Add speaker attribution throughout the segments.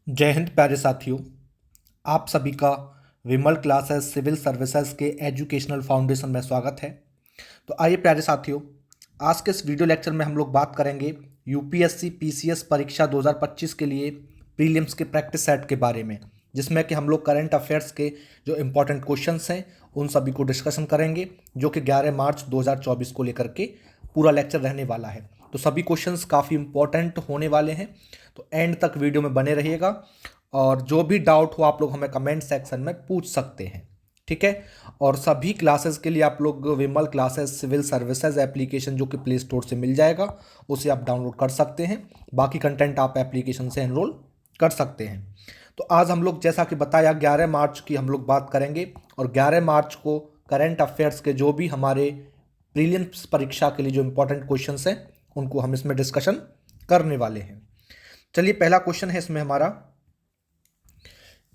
Speaker 1: जय हिंद प्यारे साथियों। आप सभी का विमल क्लासेस सिविल सर्विसेज के एजुकेशनल फाउंडेशन में स्वागत है। तो आइए प्यारे साथियों, आज के इस वीडियो लेक्चर में हम लोग बात करेंगे यूपीएससी पीसीएस परीक्षा 2025 के लिए प्रीलिम्स के प्रैक्टिस सेट के बारे में, जिसमें कि हम लोग करंट अफेयर्स के जो इम्पोर्टेंट क्वेश्चंस हैं उन सभी को डिस्कशन करेंगे, जो कि 11 मार्च 2024 को लेकर के पूरा लेक्चर रहने वाला है। तो सभी क्वेश्चंस काफ़ी इंपॉर्टेंट होने वाले हैं, तो एंड तक वीडियो में बने रहिएगा और जो भी डाउट हो आप लोग हमें कमेंट सेक्शन में पूछ सकते हैं, ठीक है। और सभी क्लासेस के लिए आप लोग विमल क्लासेस सिविल सर्विसेज एप्लीकेशन जो कि प्ले स्टोर से मिल जाएगा, उसे आप डाउनलोड कर सकते हैं। बाकी कंटेंट आप एप्लीकेशन से एनरोल कर सकते हैं। तो आज हम लोग जैसा कि बताया 11 मार्च की हम लोग बात करेंगे, और 11 मार्च को करंट अफेयर्स के जो भी हमारे प्रीलिम्स परीक्षा के लिए जो इंपॉर्टेंट क्वेश्चंस हैं उनको हम इसमें डिस्कशन करने वाले हैं। चलिए, पहला क्वेश्चन है इसमें हमारा।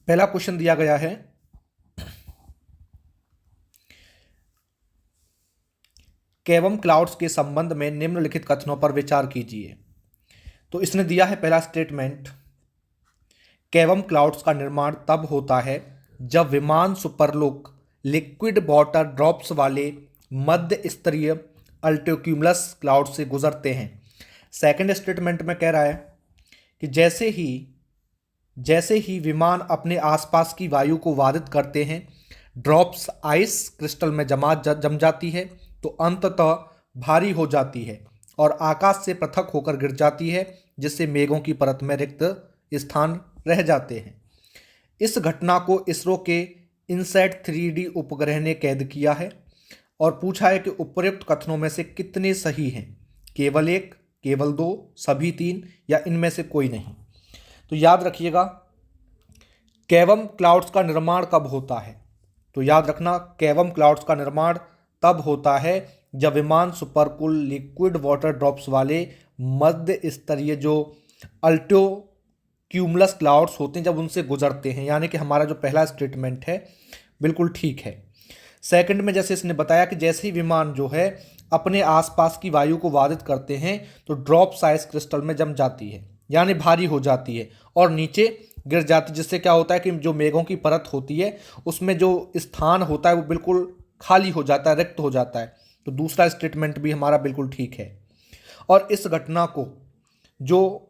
Speaker 1: पहला क्वेश्चन दिया गया है, केवम क्लाउड्स के संबंध में निम्नलिखित कथनों पर विचार कीजिए। तो इसने दिया है पहला स्टेटमेंट, केवम क्लाउड्स का निर्माण तब होता है जब विमान सुपरलोक लिक्विड वाटर ड्रॉप्स वाले मध्य स्तरीय अल्टोक्यूमुलस क्लाउड से गुजरते हैं। सेकंड स्टेटमेंट में कह रहा है कि जैसे ही विमान अपने आसपास की वायु को वारित करते हैं, ड्रॉप्स आइस क्रिस्टल में जम जाती है, तो अंततः भारी हो जाती है और आकाश से पृथक होकर गिर जाती है, जिससे मेघों की परत में रिक्त स्थान रह जाते हैं। इस घटना को इसरो के इनसैट 3D उपग्रह ने कैद किया है और पूछा है कि उपर्युक्त कथनों में से कितने सही हैं। केवल एक, केवल दो, सभी तीन, या इनमें से कोई नहीं। तो याद रखिएगा, केवम क्लाउड्स का निर्माण कब होता है। तो याद रखना, केवम क्लाउड्स का निर्माण तब होता है जब विमान सुपरकूल लिक्विड वाटर ड्रॉप्स वाले मध्य स्तरीय जो अल्टो क्यूमुलस क्लाउड्स होते हैं जब उनसे गुजरते हैं। यानी कि हमारा जो पहला स्टेटमेंट है बिल्कुल ठीक है। सेकंड में जैसे इसने बताया कि जैसे ही विमान जो है अपने आसपास की वायु को वारित करते हैं, तो ड्रॉप साइज क्रिस्टल में जम जाती है, यानी भारी हो जाती है और नीचे गिर जाती है, जिससे क्या होता है कि जो मेघों की परत होती है उसमें जो स्थान होता है वो बिल्कुल खाली हो जाता है, रिक्त हो जाता है। तो दूसरा स्टेटमेंट भी हमारा बिल्कुल ठीक है। और इस घटना को जो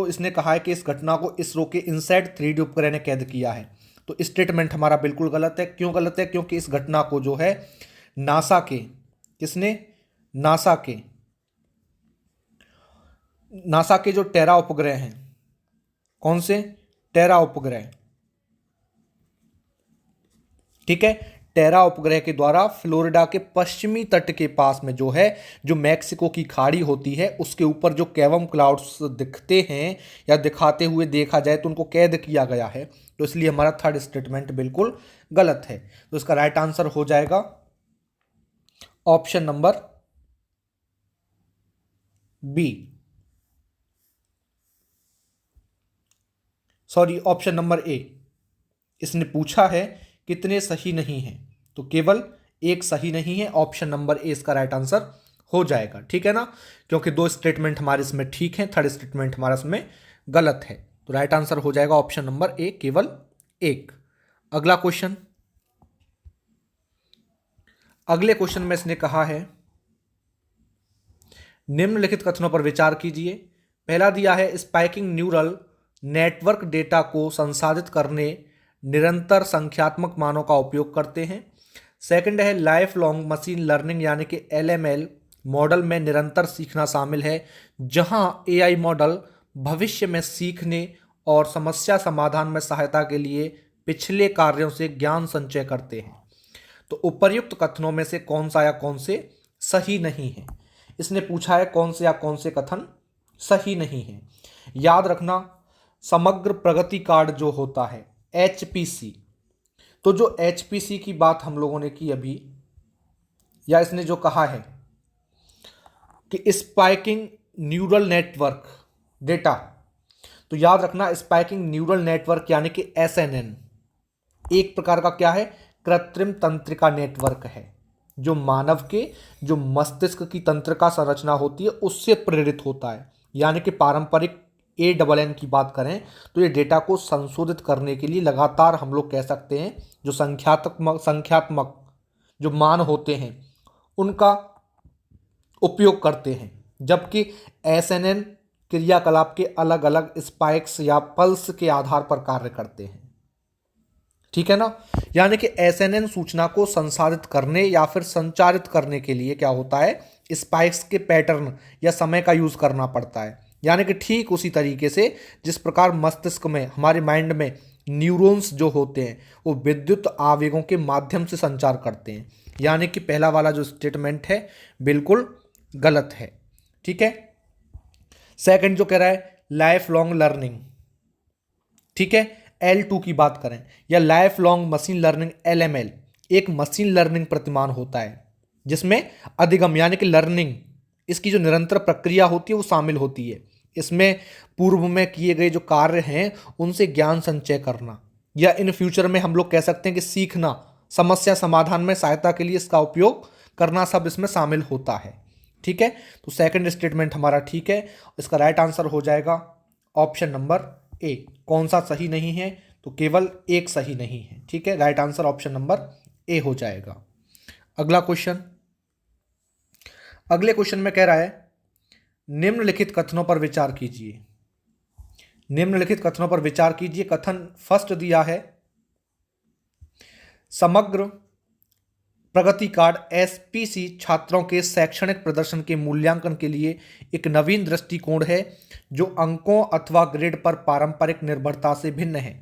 Speaker 1: इसने कहा है कि इस घटना को इसरो के इनसैट 3D उपग्रह ने कैद किया है, तो स्टेटमेंट हमारा बिल्कुल गलत है। क्यों गलत है? क्योंकि इस घटना को जो है नासा के नासा के जो टेरा उपग्रह हैं, कौन से? टेरा उपग्रह, ठीक है। टेरा उपग्रह के द्वारा फ्लोरिडा के पश्चिमी तट के पास में जो मैक्सिको की खाड़ी होती है उसके ऊपर जो केवम क्लाउड्स दिखते हैं या दिखाते हुए देखा जाए तो उनको कैद किया गया है। तो इसलिए हमारा थर्ड स्टेटमेंट बिल्कुल गलत है। तो इसका राइट आंसर हो जाएगा option number B, sorry option number A. इसने पूछा है कितने सही नहीं हैं, तो केवल एक सही नहीं है। ऑप्शन नंबर ए इसका राइट आंसर हो जाएगा, ठीक है ना, क्योंकि दो स्टेटमेंट हमारे इसमें ठीक हैं, थर्ड स्टेटमेंट हमारा इसमें गलत है। तो राइट आंसर हो जाएगा ऑप्शन नंबर ए, केवल एक। अगला क्वेश्चन, अगले क्वेश्चन में इसने कहा है निम्नलिखित कथनों पर विचार कीजिए। पहला दिया है, स्पाइकिंग न्यूरल नेटवर्क डेटा को संसाधित करने निरंतर संख्यात्मक मानों का उपयोग करते हैं। सेकंड है, लाइफ लॉन्ग मशीन लर्निंग यानी कि LML मॉडल में निरंतर सीखना शामिल है, जहां AI मॉडल भविष्य में सीखने और समस्या समाधान में सहायता के लिए पिछले कार्यों से ज्ञान संचय करते हैं। तो उपर्युक्त कथनों में से कौन सा या कौन से सही नहीं है। इसने पूछा है कौन से या कौन से कथन सही नहीं है। याद रखना, समग्र प्रगति कार्ड जो होता है HPC, तो जो HPC की बात हम लोगों ने की अभी, या इसने जो कहा है कि स्पाइकिंग न्यूरल नेटवर्क डेटा, तो याद रखना स्पाइकिंग न्यूरल नेटवर्क यानी कि SNN एक प्रकार का क्या है? कृत्रिम तंत्रिका नेटवर्क है, जो मानव के जो मस्तिष्क की तंत्रिका संरचना होती है उससे प्रेरित होता है। यानी कि पारंपरिक ANN की बात करें तो ये डेटा को संशोधित करने के लिए लगातार हम लोग कह सकते हैं जो संख्यात्मक जो मान होते हैं उनका उपयोग करते हैं, जबकि SNN क्रियाकलाप के अलग अलग स्पाइक्स या पल्स के आधार पर कार्य करते हैं। ठीक है ना। यानी कि SNN सूचना को संसाधित करने या फिर संचारित करने के लिए क्या होता है, स्पाइक्स के पैटर्न या समय का यूज करना पड़ता है। यानी कि ठीक उसी तरीके से जिस प्रकार मस्तिष्क में, हमारे माइंड में न्यूरॉन्स जो होते हैं वो विद्युत आवेगों के माध्यम से संचार करते हैं। यानी कि पहला वाला जो स्टेटमेंट है बिल्कुल गलत है। ठीक है। सेकंड जो कह रहा है लाइफ लॉन्ग लर्निंग, ठीक है, L2 की बात करें या life long machine learning LML, एक मशीन लर्निंग प्रतिमान होता है जिसमें अधिगम यानी कि लर्निंग, इसकी जो निरंतर प्रक्रिया होती है वो शामिल होती है। इसमें पूर्व में किए गए जो कार्य हैं उनसे ज्ञान संचय करना, या इन फ्यूचर में हम लोग कह सकते हैं कि सीखना, समस्या समाधान में सहायता के लिए इसका उपयोग करना, सब इसमें शामिल होता है। ठीक है। तो सेकंड स्टेटमेंट हमारा ठीक है। इसका राइट आंसर हो जाएगा ऑप्शन नंबर ए। कौन सा सही नहीं है, तो केवल एक सही नहीं है। ठीक है, राइट आंसर ऑप्शन नंबर ए हो जाएगा। अगला क्वेश्चन, अगले क्वेश्चन में कह रहा है निम्नलिखित कथनों पर विचार कीजिए। निम्नलिखित कथनों पर विचार कीजिए। कथन फर्स्ट दिया है समग्र प्रगति कार्ड SPC छात्रों के शैक्षणिक प्रदर्शन के मूल्यांकन के लिए एक नवीन दृष्टिकोण है जो अंकों अथवा ग्रेड पर पारंपरिक निर्भरता से भिन्न है।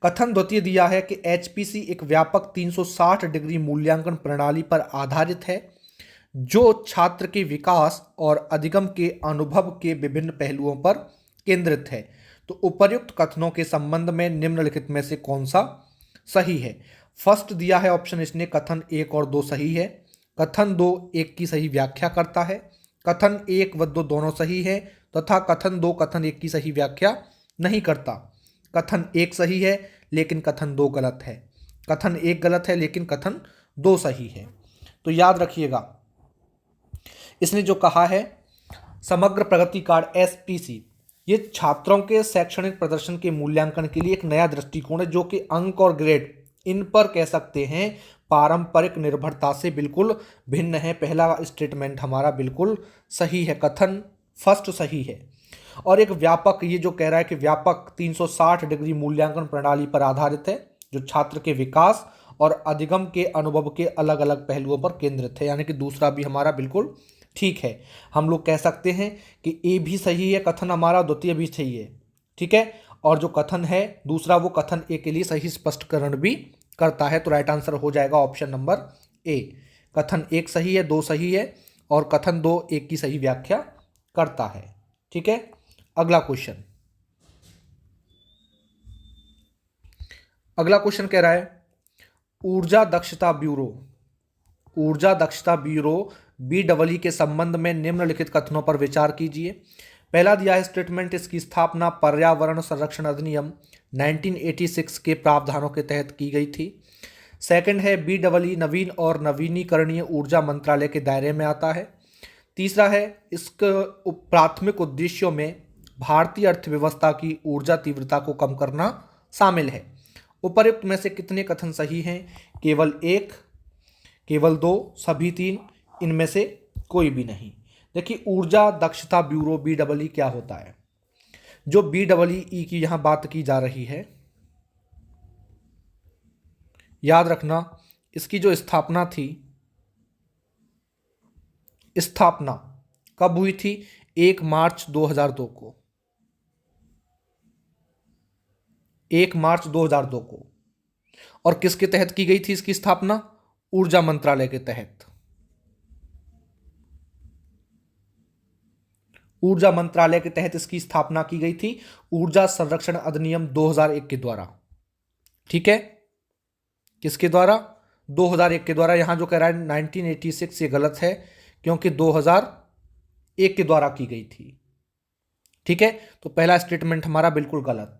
Speaker 1: कथन द्वितीय दिया है कि HPC एक व्यापक 360 डिग्री मूल्यांकन प्रणाली पर आधारित है जो छात्र के विकास और अधिगम के अनुभव के विभिन्न पहलुओं पर केंद्रित है। तो उपर्युक्त कथनों के संबंध में निम्नलिखित में से कौन सा सही है। फर्स्ट दिया है ऑप्शन इसने, कथन 1 और 2 सही है। कथन 2 1 की सही व्याख्या करता है। कथन 1 व 2 दोनों सही है तथा कथन 2 कथन 1 की सही व्याख्या नहीं करता। कथन 1 सही है लेकिन कथन 2 गलत है। कथन 1 गलत है लेकिन कथन 2 सही है। तो याद रखिएगा, इसने जो कहा है समग्र प्रगति कार्ड SPC, ये छात्रों के शैक्षणिक प्रदर्शन के मूल्यांकन के लिए एक नया दृष्टिकोण है जो कि अंक और ग्रेड इन पर कह सकते हैं पारंपरिक निर्भरता से बिल्कुल भिन्न है। पहला स्टेटमेंट हमारा बिल्कुल सही है, कथन फर्स्ट सही है। और एक व्यापक, ये जो कह रहा है कि व्यापक 360 डिग्री मूल्यांकन प्रणाली पर आधारित है जो छात्र के विकास और अधिगम के अनुभव के अलग अलग पहलुओं पर केंद्रित है, यानी कि दूसरा भी हमारा बिल्कुल ठीक है। हम लोग कह सकते हैं कि ए भी सही है कथन हमारा, द्वितीय भी सही है। ठीक है। और जो कथन है दूसरा वो कथन ए के लिए सही स्पष्टीकरण भी करता है। तो राइट आंसर हो जाएगा ऑप्शन नंबर ए। कथन 1 सही है, 2 सही है और कथन 2 1 की सही व्याख्या करता है। ठीक है। अगला क्वेश्चन, अगला क्वेश्चन कह रहा है ऊर्जा दक्षता ब्यूरो, ऊर्जा दक्षता ब्यूरो BEE के संबंध में निम्नलिखित कथनों पर विचार कीजिए। पहला दिया है स्टेटमेंट, इसकी स्थापना पर्यावरण संरक्षण अधिनियम 1986 के प्रावधानों के तहत की गई थी। सेकंड है BEE नवीन और नवीनीकरणीय ऊर्जा मंत्रालय के दायरे में आता है। तीसरा है इसके प्राथमिक उद्देश्यों में भारतीय अर्थव्यवस्था की ऊर्जा तीव्रता को कम करना शामिल है। उपर्युक्त में से कितने कथन सही हैं? केवल 1, केवल 2, सभी 3, इनमें से कोई भी नहीं। देखिए ऊर्जा दक्षता ब्यूरो BEE क्या होता है। जो BEE की यहां बात की जा रही है, याद रखना इसकी जो स्थापना थी, स्थापना कब हुई थी? 1 मार्च 2002 को, 1 मार्च 2002 को। और किसके तहत की गई थी इसकी स्थापना? ऊर्जा मंत्रालय के तहत। ऊर्जा मंत्रालय के तहत इसकी स्थापना की गई थी ऊर्जा संरक्षण अधिनियम 2001 के द्वारा। ठीक है, किसके द्वारा? 2001 के द्वारा। यहां जो कह रहा है 1986 ये गलत है क्योंकि 2001 के द्वारा की गई थी। ठीक है, तो पहला स्टेटमेंट हमारा बिल्कुल गलत।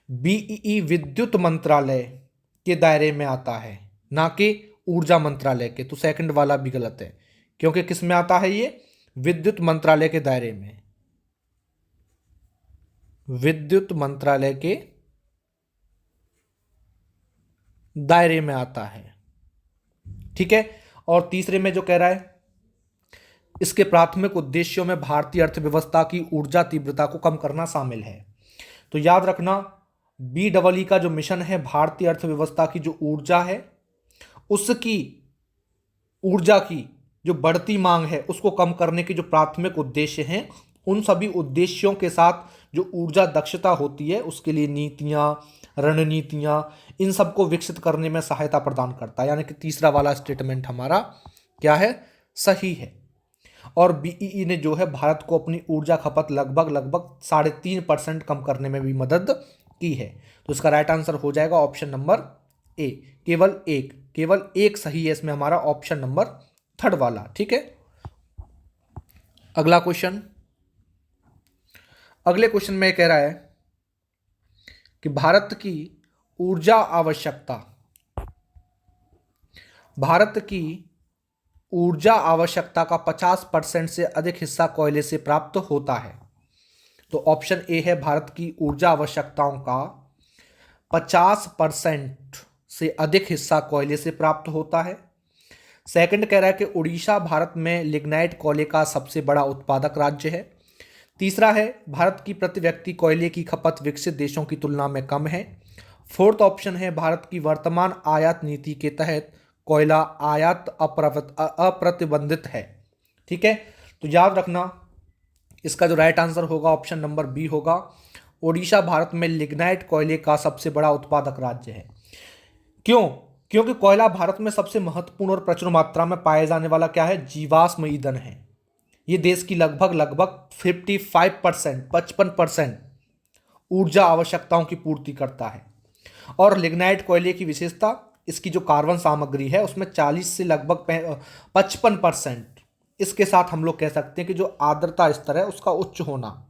Speaker 1: BEE विद्युत मंत्रालय के दायरे में आता है, ना कि ऊर्जा मंत्रालय के। तो सेकंड वाला भी गलत है क्योंकि किस में आता है? ये विद्युत मंत्रालय के दायरे में। विद्युत मंत्रालय के दायरे में आता है। ठीक है। और तीसरे में जो कह रहा है, इसके प्राथमिक उद्देश्यों में भारतीय अर्थव्यवस्था की ऊर्जा तीव्रता को कम करना शामिल है। तो याद रखना, BEE का जो मिशन है, भारतीय अर्थव्यवस्था की जो ऊर्जा है, उसकी ऊर्जा की जो बढ़ती मांग है उसको कम करने के जो प्राथमिक उद्देश्य हैं, उन सभी उद्देश्यों के साथ जो ऊर्जा दक्षता होती है उसके लिए नीतियां, रणनीतियां, इन सबको विकसित करने में सहायता प्रदान करता है। यानी कि तीसरा वाला स्टेटमेंट हमारा क्या है, सही है। और BEE ने जो है भारत को अपनी ऊर्जा खपत लगभग 3.5% कम करने में भी मदद की है। तो इसका राइट आंसर हो जाएगा ऑप्शन नंबर ए। केवल एक सही है इसमें हमारा, ऑप्शन नंबर थर्ड वाला। ठीक है। अगला क्वेश्चन, अगले क्वेश्चन में कह रहा है कि भारत की ऊर्जा आवश्यकता का 50% से अधिक हिस्सा कोयले से प्राप्त होता है। तो ऑप्शन ए है, भारत की ऊर्जा आवश्यकताओं का 50% से अधिक हिस्सा कोयले से प्राप्त होता है। सेकंड कह रहा है कि उड़ीसा भारत में लिग्नाइट कोयले का सबसे बड़ा उत्पादक राज्य है। तीसरा है, भारत की प्रति व्यक्ति कोयले की खपत विकसित देशों की तुलना में कम है। फोर्थ ऑप्शन है, भारत की वर्तमान आयात नीति के तहत कोयला आयात अप्रतिबंधित है। ठीक है। तो याद रखना, इसका जो राइट आंसर होगा ऑप्शन नंबर बी होगा। ओडिशा भारत में लिग्नाइट कोयले का सबसे बड़ा उत्पादक राज्य है। क्यों? क्योंकि कोयला भारत में सबसे महत्वपूर्ण और प्रचुर मात्रा में पाए जाने वाला क्या है, जीवाश्म ईंधन है। ये देश की लगभग 55% ऊर्जा आवश्यकताओं की पूर्ति करता है। और लिग्नाइट कोयले की विशेषता, इसकी जो कार्बन सामग्री है उसमें 40 से लगभग 55%, इसके साथ हम लोग कह सकते हैं कि जो आर्द्रता स्तर है उसका उच्च होना,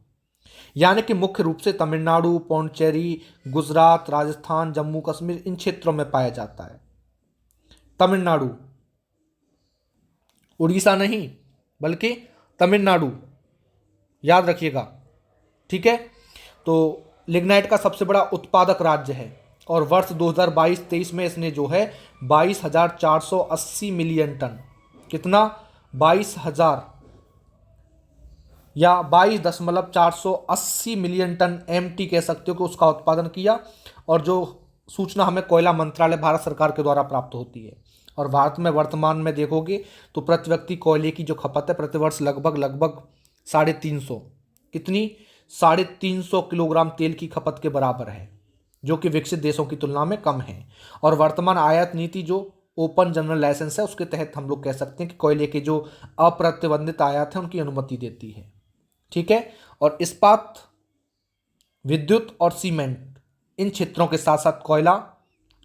Speaker 1: यानी कि मुख्य रूप से तमिलनाडु, पौंडीचेरी, गुजरात, राजस्थान, जम्मू कश्मीर, इन क्षेत्रों में पाया जाता है। तमिलनाडु, उड़ीसा नहीं बल्कि तमिलनाडु, याद रखिएगा। ठीक है। तो लिग्नाइट का सबसे बड़ा उत्पादक राज्य है और वर्ष 2022-23 में इसने जो है 22,480 मिलियन टन, कितना, 22,000 या 22.480 मिलियन टन MT कह सकते हो कि उसका उत्पादन किया। और जो सूचना हमें कोयला मंत्रालय भारत सरकार के द्वारा प्राप्त होती है। और भारत में वर्तमान में देखोगे तो प्रति व्यक्ति कोयले की जो खपत है प्रतिवर्ष लगभग 350, कितनी, 350 किलोग्राम तेल की खपत के बराबर है, जो कि विकसित देशों की तुलना में कम है। और वर्तमान आयात नीति जो ओपन जनरल लाइसेंस है उसके तहत हम लोग कह सकते हैं कि कोयले के जो अप्रतिबंधित आयात है उनकी अनुमति देती है। ठीक है। और इस्पात, विद्युत और सीमेंट, इन क्षेत्रों के साथ साथ कोयला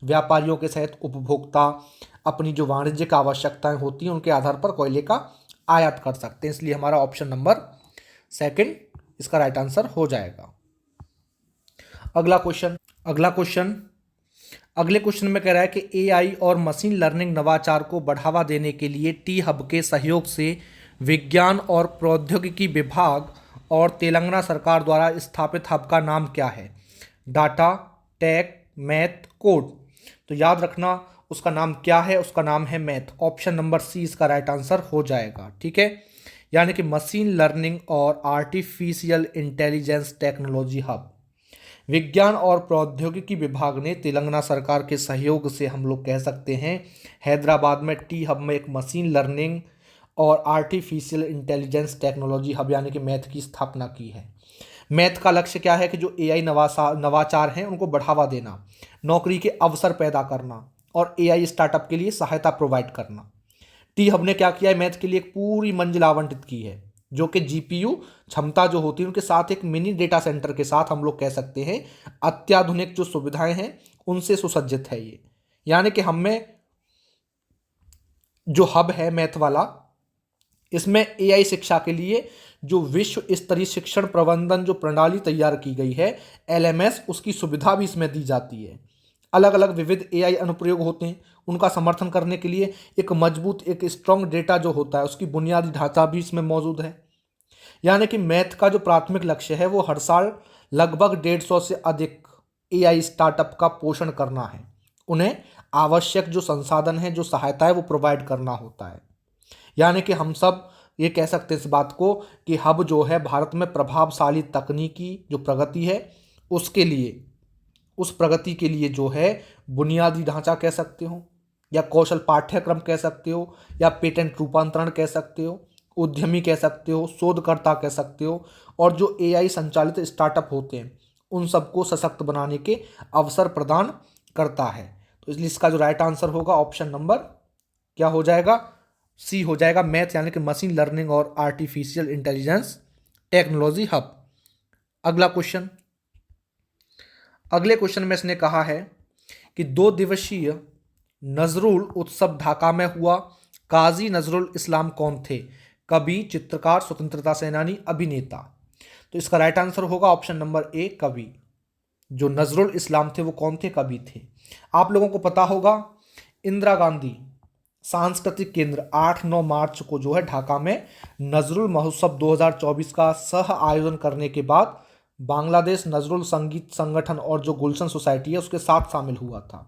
Speaker 1: व्यापारियों के सहित उपभोक्ता अपनी जो वाणिज्यिक आवश्यकताएं होती हैं उनके आधार पर कोयले का आयात कर सकते हैं। इसलिए हमारा ऑप्शन नंबर सेकंड इसका राइट आंसर हो जाएगा। अगले क्वेश्चन में कह रहा है कि AI और मशीन लर्निंग नवाचार को बढ़ावा देने के लिए T-हब के सहयोग से विज्ञान और प्रौद्योगिकी विभाग और तेलंगाना सरकार द्वारा स्थापित हब का नाम क्या है? Data, tech, math, code. तो याद रखना उसका नाम क्या है, उसका नाम है मैथ। ऑप्शन नंबर सी इसका राइट आंसर हो जाएगा। ठीक है। यानी कि मशीन लर्निंग और आर्टिफिशियल इंटेलिजेंस टेक्नोलॉजी हब, विज्ञान और प्रौद्योगिकी विभाग ने तेलंगाना सरकार के सहयोग से हम लोग कह सकते हैं हैदराबाद में T-हब में एक मशीन लर्निंग और आर्टिफिशियल इंटेलिजेंस टेक्नोलॉजी हब यानी कि मैथ की स्थापना की है। मैथ का लक्ष्य क्या है कि जो AI नवाचार हैं उनको बढ़ावा देना, नौकरी के अवसर पैदा करना और AI स्टार्टअप के लिए सहायता प्रोवाइड करना। T-हब ने क्या किया है, मैथ के लिए एक पूरी मंजिल आवंटित की है, जो कि GPU क्षमता जो होती है उनके साथ एक मिनी डेटा सेंटर के साथ हम लोग कह सकते हैं अत्याधुनिक जो सुविधाएं हैं उनसे सुसज्जित है ये। यानी कि हमें जो हब है मैथ वाला, इसमें AI शिक्षा के लिए जो विश्व स्तरीय शिक्षण प्रबंधन जो प्रणाली तैयार की गई है LMS, उसकी सुविधा भी इसमें दी जाती है। अलग अलग विविध AI अनुप्रयोग होते हैं, उनका समर्थन करने के लिए एक मजबूत, एक स्ट्रॉन्ग डेटा जो होता है उसकी बुनियादी ढांचा भी इसमें मौजूद है। यानी कि मैथ का जो प्राथमिक लक्ष्य है वो हर साल लगभग 150 से अधिक एआई स्टार्टअप का पोषण करना है। उन्हें आवश्यक जो संसाधन है, जो सहायता है, वो प्रोवाइड करना होता है। यानी कि हम सब ये कह सकते हैं इस बात को कि हब जो है भारत में प्रभावशाली तकनीकी जो प्रगति है उसके लिए, उस प्रगति के लिए जो है बुनियादी ढांचा कह सकते हो, या कौशल पाठ्यक्रम कह सकते हो, या पेटेंट रूपांतरण कह सकते हो, उद्यमी कह सकते हो, शोधकर्ता कह सकते हो, और जो एआई संचालित स्टार्टअप होते हैं उन सबको सशक्त बनाने के अवसर प्रदान करता है। तो इसलिए इसका जो राइट आंसर होगा ऑप्शन नंबर क्या हो जाएगा, सी हो जाएगा, मैथ यानी कि मशीन लर्निंग और आर्टिफिशियल इंटेलिजेंस टेक्नोलॉजी हब। अगला क्वेश्चन, अगले क्वेश्चन में इसने कहा है कि 2 दिवसीय नजरुल उत्सव ढाका में हुआ, काजी नजरुल इस्लाम कौन थे? कवि, चित्रकार, स्वतंत्रता सेनानी, अभिनेता। तो इसका राइट आंसर होगा ऑप्शन नंबर ए, कवि। जो नजरुल इस्लाम थे वो कौन थे? कवि थे। आप लोगों को पता होगा इंदिरा गांधी सांस्कृतिक केंद्र 8-9 मार्च को जो है ढाका में नजरुल महोत्सव 2024 का सह आयोजन करने के बाद बांग्लादेश नजरुल संगीत संगठन और जो गुलशन सोसाइटी है उसके साथ शामिल हुआ था।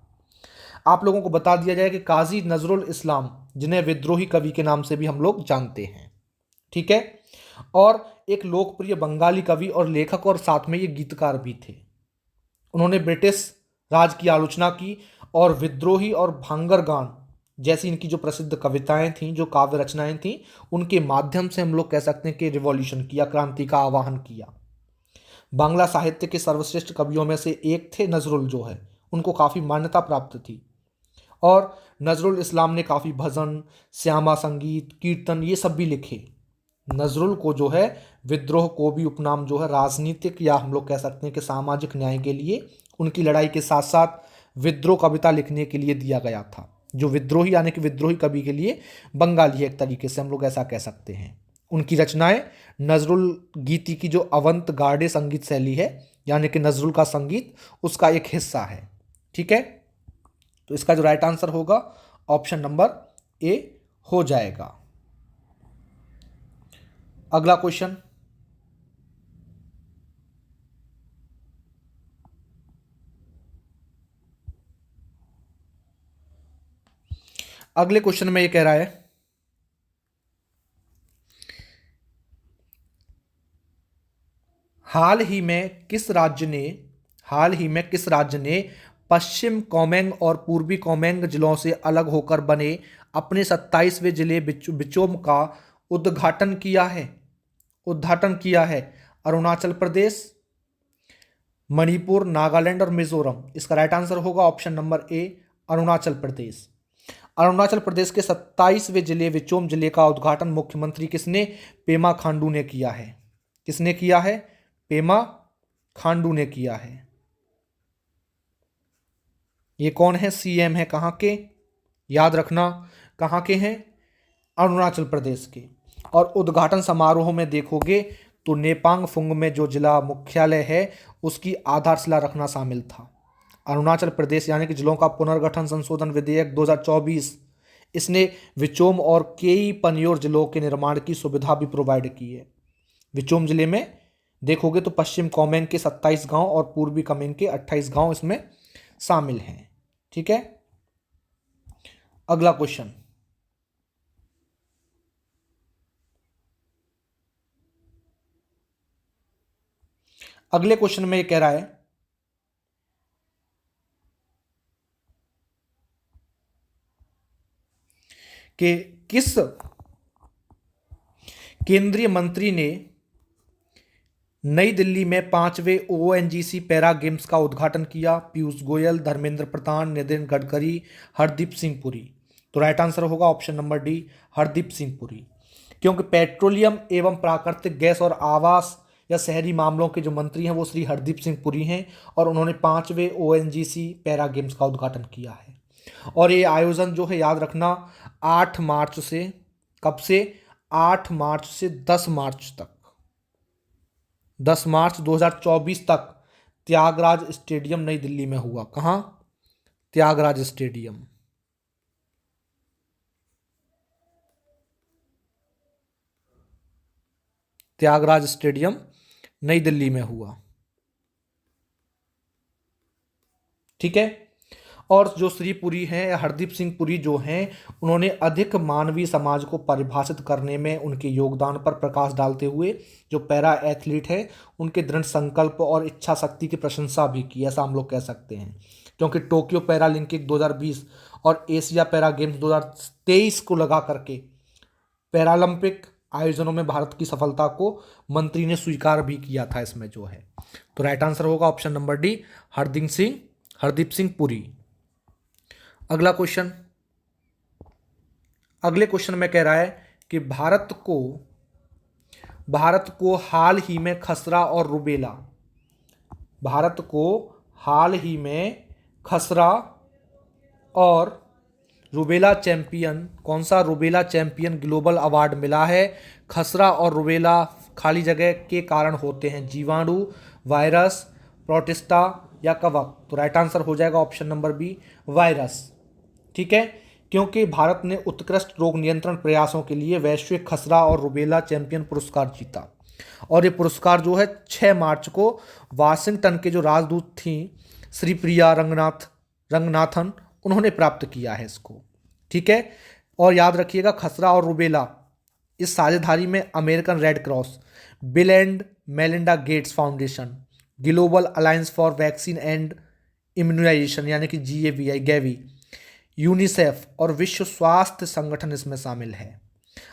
Speaker 1: आप लोगों को बता दिया जाए कि काजी नजरुल इस्लाम, जिन्हें विद्रोही कवि के नाम से भी हम लोग जानते हैं, ठीक है, और एक लोकप्रिय बंगाली कवि और लेखक और साथ में ये गीतकार भी थे। उन्होंने ब्रिटिश राज की आलोचना की और विद्रोही और भांगर गान जैसी इनकी जो प्रसिद्ध कविताएं थीं, जो काव्य रचनाएं थीं, उनके माध्यम से हम लोग कह सकते हैं कि रिवॉल्यूशन किया, क्रांति का आह्वान किया। बांग्ला साहित्य के सर्वश्रेष्ठ कवियों में से एक थे नजरुल जो है, उनको काफ़ी मान्यता प्राप्त थी। और नजरुल इस्लाम ने काफ़ी भजन, श्यामा संगीत, कीर्तन ये सब भी लिखे। नजरुल को जो है विद्रोह को भी उपनाम जो है राजनीतिक या हम लोग कह सकते हैं कि सामाजिक न्याय के लिए उनकी लड़ाई के साथ साथ विद्रोह कविता लिखने के लिए दिया गया था। जो विद्रोही यानी कि विद्रोही कवि के लिए बंगाली है, एक तरीके से हम लोग ऐसा कह सकते हैं। उनकी रचनाएं नजरुल गीति की जो अवंत गार्डे संगीत शैली है यानी कि नजरुल का संगीत, उसका एक हिस्सा है, ठीक है। तो इसका जो राइट आंसर होगा ऑप्शन नंबर ए हो जाएगा। अगला क्वेश्चन, अगले क्वेश्चन में ये कह रहा है हाल ही में किस राज्य ने पश्चिम कोमेंग और पूर्वी कोमेंग जिलों से अलग होकर बने अपने 27वें जिले बिचोम का उद्घाटन किया है? अरुणाचल प्रदेश, मणिपुर, नागालैंड और मिजोरम। इसका राइट आंसर होगा ऑप्शन नंबर ए, अरुणाचल प्रदेश। अरुणाचल प्रदेश के 27वें जिले विचोम जिले का उद्घाटन मुख्यमंत्री किसने? पेमा खांडू ने किया है। किसने किया है? पेमा खांडू ने किया है। ये कौन है? सीएम है कहाँ के? याद रखना, कहाँ के हैं? अरुणाचल प्रदेश के। और उद्घाटन समारोह में देखोगे तो नेपांग फुंग में जो जिला मुख्यालय है उसकी आधारशिला रखना शामिल था। अरुणाचल प्रदेश यानी कि जिलों का पुनर्गठन संशोधन विधेयक 2024, इसने विचोम और केई पनियोर जिलों के निर्माण की सुविधा भी प्रोवाइड की है। विचोम जिले में देखोगे तो पश्चिम कोमेंग के 27 गांव और पूर्वी कोमेंग के 28 गांव इसमें शामिल हैं, ठीक है। अगला क्वेश्चन, अगले क्वेश्चन में ये कह रहा है कि किस केंद्रीय मंत्री ने नई दिल्ली में 5वें ओएनजीसी पैरा गेम्स का उद्घाटन किया? पीयूष गोयल, धर्मेंद्र प्रधान, नितिन गडकरी, हरदीप सिंह पुरी। तो राइट आंसर होगा option number D, Hardeep Singh Puri. क्योंकि पेट्रोलियम एवं प्राकृतिक गैस और आवास या शहरी मामलों के जो मंत्री हैं वो श्री हरदीप सिंह पुरी हैं और उन्होंने 5वें ओएनजीसी पैरा गेम्स का उद्घाटन किया है। और ये आयोजन जो है याद रखना 8 मार्च से, कब से? 8 मार्च से 10 मार्च तक, 10 मार्च 2024 तक त्यागराज स्टेडियम नई दिल्ली में हुआ। कहाँ? त्यागराज स्टेडियम। त्यागराज स्टेडियम नई दिल्ली में हुआ। ठीक है। और जो श्री पुरी हैं या हरदीप सिंह पुरी जो हैं, उन्होंने अधिक मानवीय समाज को परिभाषित करने में उनके योगदान पर प्रकाश डालते हुए जो पैरा एथलीट है उनके दृढ़ संकल्प और इच्छा शक्ति की प्रशंसा भी की, ऐसा हम लोग कह सकते हैं। क्योंकि टोक्यो पैरालंपिक 2020 और एशिया पैरा गेम्स 2023 को लगा करके पैरालंपिक आयोजनों में भारत की सफलता को मंत्री ने स्वीकार भी किया था इसमें जो है। तो राइट आंसर होगा option number D, Hardeep Singh Puri. अगला क्वेश्चन, अगले क्वेश्चन में कह रहा है कि भारत को हाल ही में खसरा और रुबेला, भारत को हाल ही में खसरा और रुबेला चैंपियन, कौन सा रुबेला चैंपियन ग्लोबल अवार्ड मिला है? खसरा और रुबेला खाली जगह के कारण होते हैं, जीवाणु, वायरस, प्रोटिस्टा या कवक। तो राइट आंसर हो जाएगा ऑप्शन नंबर बी, वायरस। ठीक है, क्योंकि भारत ने उत्कृष्ट रोग नियंत्रण प्रयासों के लिए वैश्विक खसरा और रुबेला चैंपियन पुरस्कार जीता। और ये पुरस्कार जो है 6 मार्च को वाशिंगटन के जो राजदूत थी श्री प्रिया रंगनाथन, उन्होंने प्राप्त किया है इसको। ठीक है, और याद रखिएगा खसरा और रुबेला इस साझेदारी में American Red Cross, Bill and Melinda Gates Foundation, Global Alliance for Vaccine and Immunization यानी कि गैवी, यूनिसेफ और विश्व स्वास्थ्य संगठन इसमें शामिल है।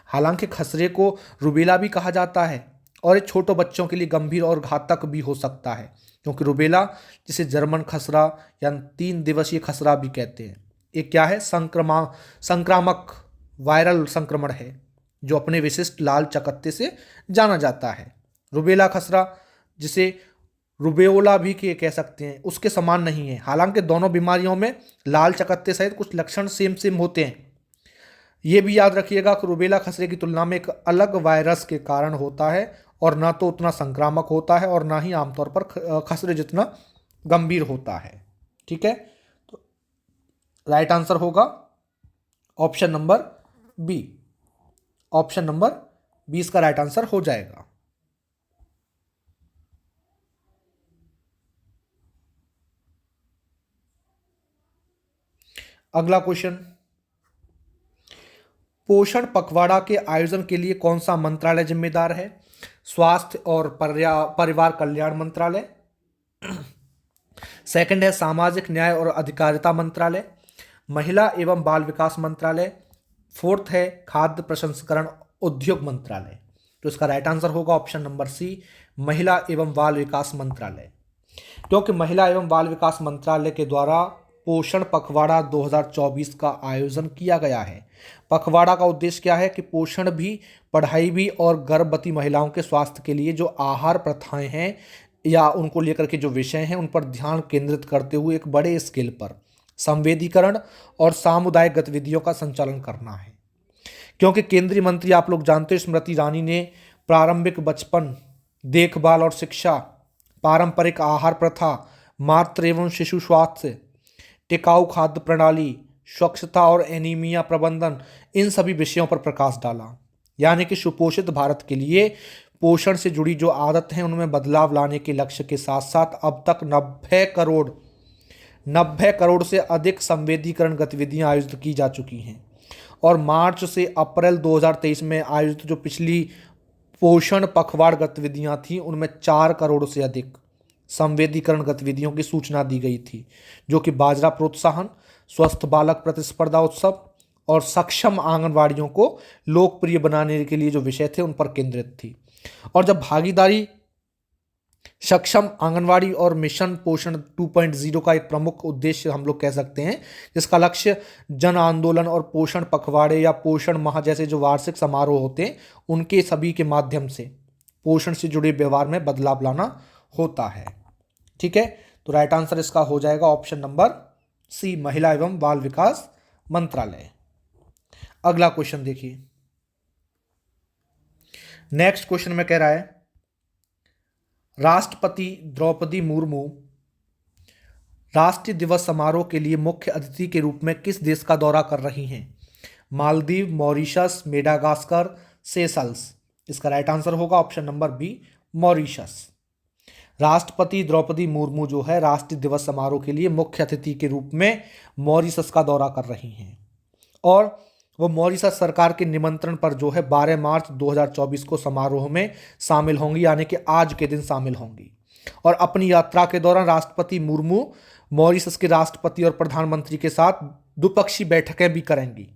Speaker 1: हालांकि खसरे को रुबेला भी कहा जाता है और ये छोटे बच्चों के लिए गंभीर और घातक भी हो सकता है, क्योंकि रुबेला जिसे जर्मन खसरा या 3 दिवसीय खसरा भी कहते हैं, ये क्या है? संक्रामक वायरल संक्रमण है जो अपने विशिष्ट लाल चकत्ते से जाना जाता है। रुबेला खसरा, जिसे रुबेओला भी कह सकते हैं, उसके समान नहीं है। हालांकि दोनों बीमारियों में लाल चकत्ते सहित कुछ लक्षण सेम होते हैं। ये भी याद रखिएगा कि रुबेला खसरे की तुलना में एक अलग वायरस के कारण होता है और ना तो उतना संक्रामक होता है और ना ही आमतौर पर खसरे जितना गंभीर होता है। ठीक है, तो राइट आंसर होगा option number B, option number 20 का राइट आंसर हो जाएगा। अगला क्वेश्चन, पोषण पखवाड़ा के आयोजन के लिए कौन सा मंत्रालय जिम्मेदार है? स्वास्थ्य और परिवार कल्याण मंत्रालय, सेकंड है सामाजिक न्याय और अधिकारिता मंत्रालय, महिला एवं बाल विकास मंत्रालय, फोर्थ है खाद्य प्रसंस्करण उद्योग मंत्रालय। तो इसका राइट आंसर होगा ऑप्शन नंबर सी, महिला एवं बाल विकास मंत्रालय। क्योंकि महिला एवं बाल विकास मंत्रालय के द्वारा पोषण पखवाड़ा 2024 का आयोजन किया गया है। पखवाड़ा का उद्देश्य क्या है कि पोषण भी, पढ़ाई भी और गर्भवती महिलाओं के स्वास्थ्य के लिए जो आहार प्रथाएं हैं या उनको लेकर के जो विषय हैं उन पर ध्यान केंद्रित करते हुए एक बड़े स्केल पर संवेदीकरण और सामुदायिक गतिविधियों का संचालन करना है। क्योंकि केंद्रीय मंत्री आप लोग जानते हैं स्मृति ईरानी ने प्रारंभिक बचपन देखभाल और शिक्षा, पारंपरिक आहार प्रथा, मातृ एवं शिशु स्वास्थ्य, टिकाऊ खाद्य प्रणाली, स्वच्छता और एनीमिया प्रबंधन, इन सभी विषयों पर प्रकाश डाला। यानी कि सुपोषित भारत के लिए पोषण से जुड़ी जो आदत हैं उनमें बदलाव लाने के लक्ष्य के साथ साथ अब तक 90 करोड़ से अधिक संवेदीकरण गतिविधियां आयोजित की जा चुकी हैं। और मार्च से अप्रैल 2023 में आयोजित जो पिछली पोषण पखवाड़ गतिविधियां थी उनमें 4 करोड़ से अधिक संवेदीकरण गतिविधियों की सूचना दी गई थी, जो कि बाजरा प्रोत्साहन, स्वस्थ बालक प्रतिस्पर्धा उत्सव और सक्षम आंगनवाड़ियों को लोकप्रिय बनाने के लिए जो विषय थे उन पर केंद्रित थी। और जब भागीदारी, सक्षम आंगनवाड़ी और मिशन पोषण 2.0 का एक प्रमुख उद्देश्य हम लोग कह सकते हैं, जिसका लक्ष्य जन आंदोलन और पोषण पखवाड़े या पोषण माह जैसे जो वार्षिक समारोह होते हैं उनके सभी के माध्यम से पोषण से जुड़े व्यवहार में बदलाव लाना होता है। ठीक है, तो राइट आंसर इसका हो जाएगा ऑप्शन नंबर सी, महिला एवं बाल विकास मंत्रालय। अगला क्वेश्चन देखिए, नेक्स्ट क्वेश्चन में कह रहा है राष्ट्रपति द्रौपदी मुर्मू राष्ट्रीय दिवस समारोह के लिए मुख्य अतिथि के रूप में किस देश का दौरा कर रही हैं? Maldives, Mauritius, Madagascar, Seychelles. इसका राइट आंसर होगा ऑप्शन नंबर बी, मॉरिशस। राष्ट्रपति द्रौपदी मुर्मू जो है राष्ट्रीय दिवस समारोह के लिए मुख्य अतिथि के रूप में मॉरिशस का दौरा कर रही हैं और वो मॉरिशस सरकार के निमंत्रण पर जो है 12 मार्च 2024 को समारोह में शामिल होंगी, यानी कि आज के दिन शामिल होंगी। और अपनी यात्रा के दौरान राष्ट्रपति मुर्मू मॉरिशस के राष्ट्रपति और प्रधानमंत्री के साथ द्विपक्षीय बैठकें भी करेंगी।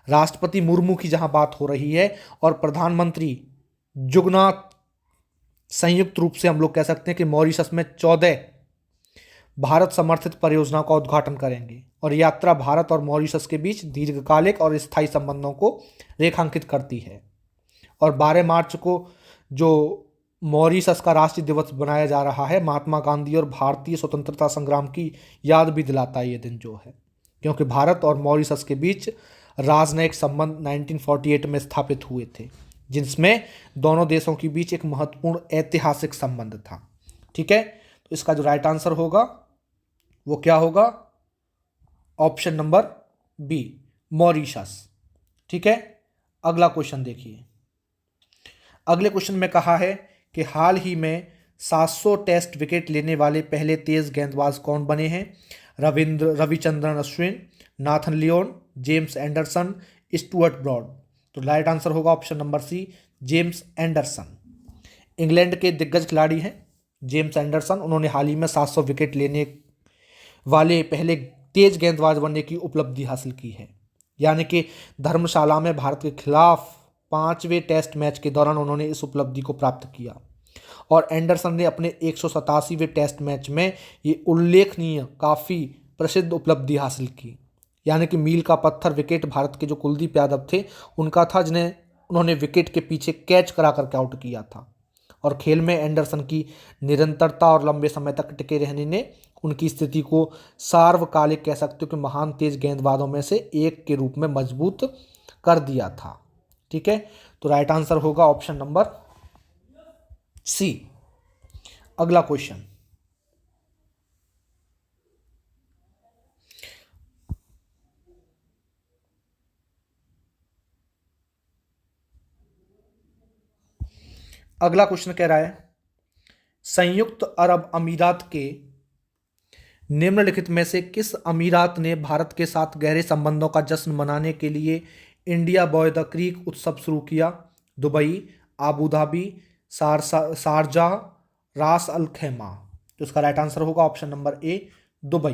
Speaker 1: राष्ट्रपति मुर्मू की जहां बात हो रही है और प्रधानमंत्री जुगनाथ संयुक्त रूप से हम लोग कह सकते हैं कि मॉरिशस में 14 भारत समर्थित परियोजनाओं का उद्घाटन करेंगे और यात्रा भारत और मॉरिशस के बीच दीर्घकालिक और स्थायी संबंधों को रेखांकित करती है। और 12 मार्च को जो मॉरिशस का राष्ट्रीय दिवस बनाया जा रहा है, महात्मा गांधी और भारतीय स्वतंत्रता संग्राम की याद भी दिलाता है ये दिन जो है, क्योंकि भारत और मॉरिशस के बीच राजनयिक संबंध 1948 में स्थापित हुए थे, जिसमें दोनों देशों के बीच एक महत्वपूर्ण ऐतिहासिक संबंध था। ठीक है, तो इसका जो राइट आंसर होगा वो क्या होगा? Option number B, Mauritius. ठीक है, अगला क्वेश्चन देखिए। अगले क्वेश्चन में कहा है कि हाल ही में 700 टेस्ट विकेट लेने वाले पहले तेज गेंदबाज कौन बने हैं? Ravichandran Ashwin, Nathan Lyon, James Anderson, Stuart Broad. तो राइट आंसर होगा option number C, James Anderson. England के दिग्गज खिलाड़ी हैं जेम्स एंडरसन। उन्होंने हाल ही में 700 विकेट लेने वाले पहले तेज गेंदबाज बनने की उपलब्धि हासिल की है, यानी कि धर्मशाला में भारत के खिलाफ 5वें टेस्ट मैच के दौरान उन्होंने इस उपलब्धि को प्राप्त किया। और एंडरसन ने अपने 187वें टेस्ट मैच में ये उल्लेखनीय काफ़ी प्रसिद्ध उपलब्धि हासिल की, यानी कि मील का पत्थर विकेट भारत के जो कुलदीप यादव थे उनका था, जिन्हें उन्होंने विकेट के पीछे कैच करा करके आउट किया था। और खेल में एंडरसन की निरंतरता और लंबे समय तक टिके रहने ने उनकी स्थिति को सार्वकालिक कह सकते हो कि महान तेज गेंदबाजों में से एक के रूप में मजबूत कर दिया था। ठीक है, तो राइट आंसर होगा ऑप्शन नंबर सी। अगला क्वेश्चन, अगला क्वेश्चन कह रहा है संयुक्त अरब अमीरात के निम्नलिखित में से किस अमीरात ने भारत के साथ गहरे संबंधों का जश्न मनाने के लिए इंडिया बॉय द क्रीक उत्सव शुरू किया? दुबई, आबू धाबी, शारजाह, रास अल खैमा। तो इसका राइट आंसर होगा ऑप्शन नंबर ए, दुबई,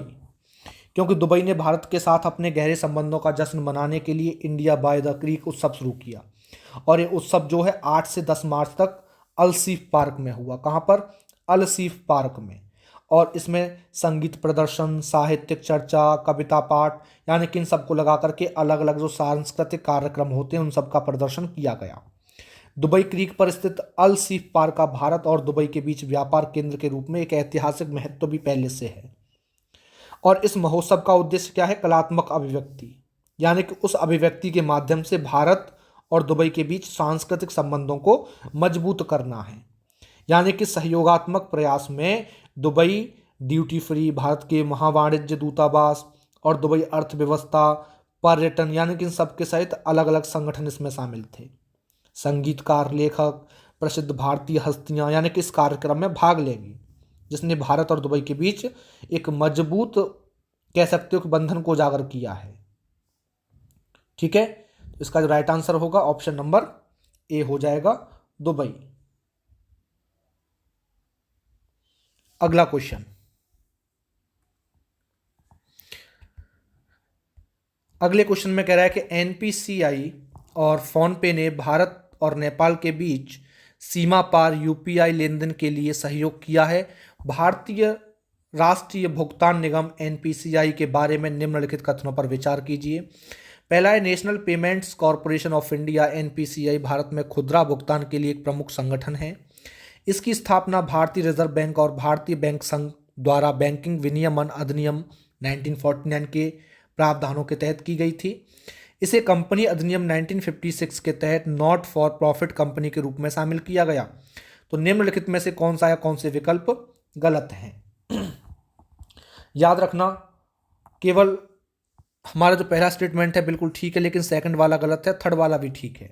Speaker 1: क्योंकि दुबई ने भारत के साथ अपने गहरे संबंधों का जश्न मनाने के लिए इंडिया बाय द क्रीक उत्सव शुरू किया। और ये उत्सव जो है 8 से 10 मार्च तक अल सीफ पार्क में हुआ। कहाँ पर? अल सीफ पार्क में। और इसमें संगीत प्रदर्शन, साहित्यिक चर्चा, कविता पाठ, यानी कि इन सबको लगा करके अलग अलग जो सांस्कृतिक कार्यक्रम होते हैं उन सब का प्रदर्शन किया गया। दुबई क्रीक पर स्थित अल सीफ पार्क का भारत और दुबई के बीच व्यापार केंद्र के रूप में एक ऐतिहासिक महत्व भी पहले से है। और इस महोत्सव का उद्देश्य क्या है? कलात्मक अभिव्यक्ति, यानी कि उस अभिव्यक्ति के माध्यम से भारत और दुबई के बीच सांस्कृतिक संबंधों को मजबूत करना है। यानी कि सहयोगात्मक प्रयास में दुबई ड्यूटी फ्री, भारत के महावाणिज्य दूतावास और दुबई अर्थव्यवस्था, पर्यटन, यानी कि इन सबके सहित अलग अलग संगठन इसमें शामिल थे। संगीतकार, लेखक, प्रसिद्ध भारतीय हस्तियां, यानी कि इस कार्यक्रम में भाग लेंगी, जिसने भारत और दुबई के बीच एक मजबूत कह सकते हो कि बंधन को उजागर किया है। ठीक है, तो इसका जो राइट आंसर होगा ऑप्शन नंबर ए हो जाएगा, दुबई। अगला क्वेश्चन, अगले क्वेश्चन में कह रहा है कि एनपीसीआई और फोनपे ने भारत और नेपाल के बीच सीमा पार यूपीआई लेन देन के लिए सहयोग किया है। भारतीय राष्ट्रीय भुगतान निगम एनपीसीआई के बारे में निम्नलिखित कथनों पर विचार कीजिए। पहला है, national payments corporation of India NPCI Bharat में खुदरा भुगतान के लिए एक प्रमुख संगठन है। इसकी स्थापना भारतीय रिजर्व बैंक और भारतीय बैंक संघ द्वारा बैंकिंग विनियमन अधिनियम 1949 के प्रावधानों के तहत की गई थी। इसे कंपनी अधिनियम 1956 के तहत नॉट फॉर प्रॉफिट कंपनी के रूप में शामिल किया गया। तो निम्नलिखित में से कौन सा या कौन से विकल्प गलत हैं? याद रखना, केवल हमारा जो पहला स्टेटमेंट है बिल्कुल ठीक है, लेकिन सेकंड वाला गलत है, थर्ड वाला भी ठीक है।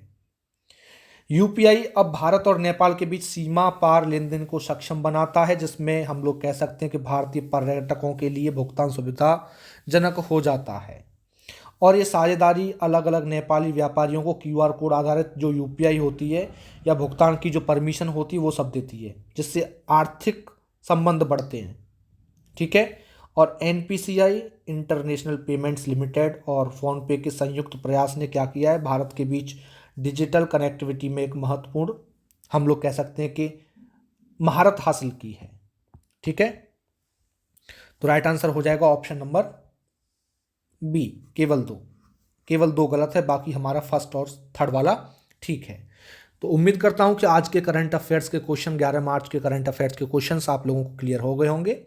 Speaker 1: यूपीआई अब भारत और नेपाल के बीच सीमा पार लेन देन को सक्षम बनाता है, जिसमें हम लोग कह सकते हैं कि भारतीय पर्यटकों के लिए भुगतान सुविधाजनक हो जाता है। और ये साझेदारी अलग अलग नेपाली व्यापारियों को क्यूआर कोड आधारित जो यूपीआई होती है या भुगतान की जो परमिशन होती है वो सब देती है, जिससे आर्थिक संबंध बढ़ते हैं। ठीक है। और एनपीसीआई इंटरनेशनल पेमेंट्स लिमिटेड और फ़ोनपे के संयुक्त प्रयास ने क्या किया है, भारत के बीच डिजिटल कनेक्टिविटी में एक महत्वपूर्ण, हम लोग कह सकते हैं कि महारत हासिल की है। ठीक है। तो राइट आंसर हो जाएगा ऑप्शन नंबर बी, केवल दो गलत है, बाकी हमारा फर्स्ट और थर्ड वाला ठीक है। तो उम्मीद करता हूं कि आज के करंट अफेयर्स के क्वेश्चन, 11 मार्च के करंट अफेयर्स के क्वेश्चंस आप लोगों को क्लियर हो गए होंगे,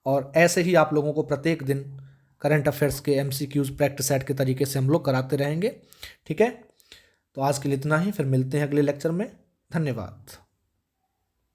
Speaker 1: और ऐसे ही आप लोगों को प्रत्येक दिन करंट अफेयर्स के एमसीक्यूज प्रैक्टिस सेट के तरीके से हम लोग कराते रहेंगे। ठीक है। तो आज के लिए इतना ही, फिर मिलते हैं अगले लेक्चर में। धन्यवाद।